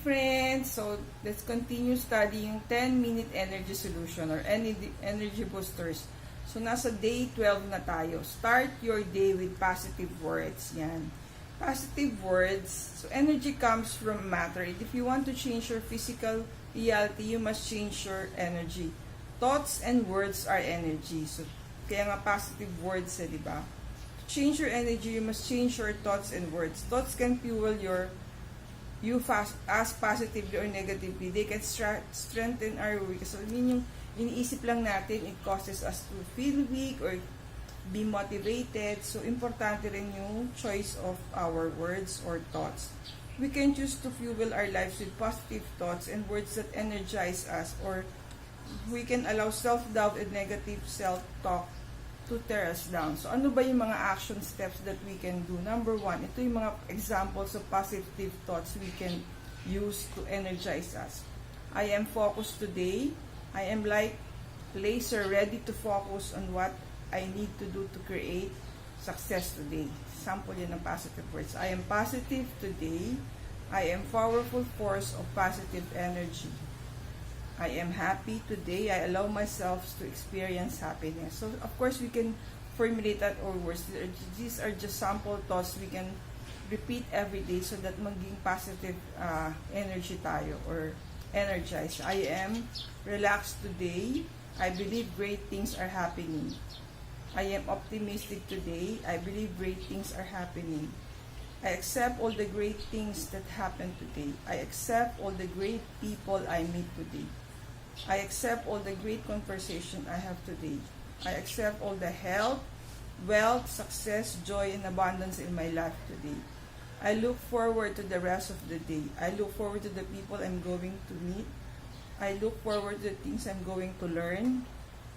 friends! So, let's continue studying 10-minute energy solution or energy boosters. So, nasa day 12 na tayo. Start your day with positive words. Yan. Positive words. So, energy comes from matter. If you want to change your physical reality, you must change your energy. Thoughts and words are energy. So, kaya nga positive words, di ba? To change your energy, you must change your thoughts and words. Thoughts can fuel you as positively or negatively. They can strengthen our weak. So, yung iniisip lang natin, it causes us to feel weak or be motivated. So, importante rin yung choice of our words or thoughts. We can choose to fuel our lives with positive thoughts and words that energize us, or we can allow self-doubt and negative self-talk to tear us down. So, ano ba yung mga action steps that we can do? Number 1, ito yung mga examples of positive thoughts we can use to energize us. I am focused today. I am like laser ready to focus on what I need to do to create success today. Sample yan ng positive words. I am positive today. I am powerful force of positive energy. I am happy today. I allow myself to experience happiness. So, of course, we can formulate that or words. These are just sample thoughts we can repeat every day so that maging positive energy tayo or energized. I am relaxed today. I believe great things are happening. I am optimistic today. I believe great things are happening. I accept all the great things that happen today. I accept all the great people I meet today. I accept all the great conversation I have today. I accept all the health, wealth, success, joy, and abundance in my life today. I look forward to the rest of the day. I look forward to the people I'm going to meet. I look forward to the things I'm going to learn,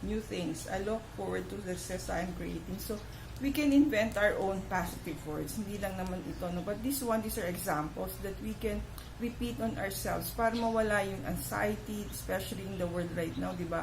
new things. I look forward to the success I'm creating. So, we can invent our own positive words. Hindi lang naman ito, no? But these are examples that we can repeat on ourselves para mawala yung anxiety, especially in the world right now, di ba?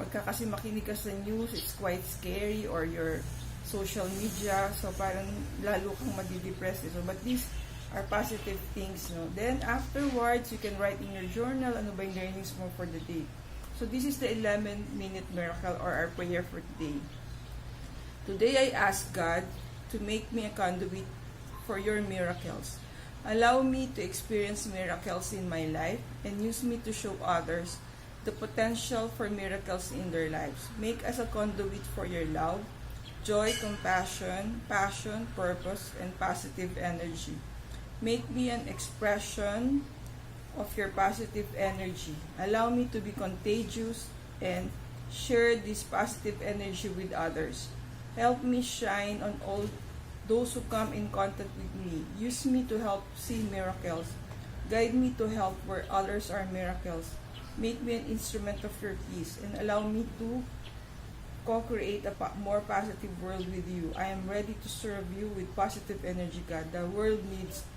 Pagka kasi makinig ka sa news, it's quite scary, or your social media, so parang lalo kang madidepress. So, but these are positive things, no? Then, afterwards, you can write in your journal, ano ba yung learnings mo for the day. So, this is the 11-minute miracle or our prayer for today. Today, I ask God to make me a conduit for your miracles. Allow me to experience miracles in my life and use me to show others the potential for miracles in their lives. Make us a conduit for your love, joy, compassion, passion, purpose, and positive energy. Make me an expression of your positive energy. Allow me to be contagious and share this positive energy with others. Help me shine on all those who come in contact with me. Use me to help see miracles. Guide me to help where others are miracles. Make me an instrument of your peace and allow me to co-create a more positive world with you. I am ready to serve you with positive energy, God. The world needs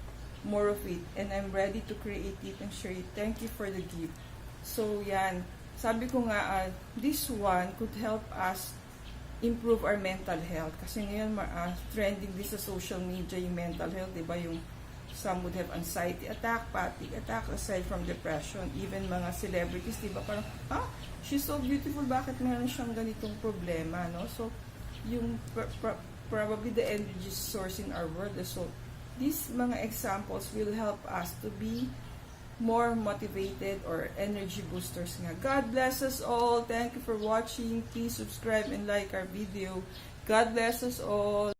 more of it, and I'm ready to create it and share it. Thank you for the gift. So, yan. Sabi ko nga, this one could help us improve our mental health. Kasi ngayon, trending din sa social media yung mental health, diba? Yung some would have anxiety attack, panic attack, aside from depression. Even mga celebrities, diba? Parang, she's so beautiful, bakit meron siyang ganitong problema, no? So, yung probably the energy source in our world. So, these mga examples will help us to be more motivated or energy boosters nga. God bless us all. Thank you for watching. Please subscribe and like our video. God bless us all.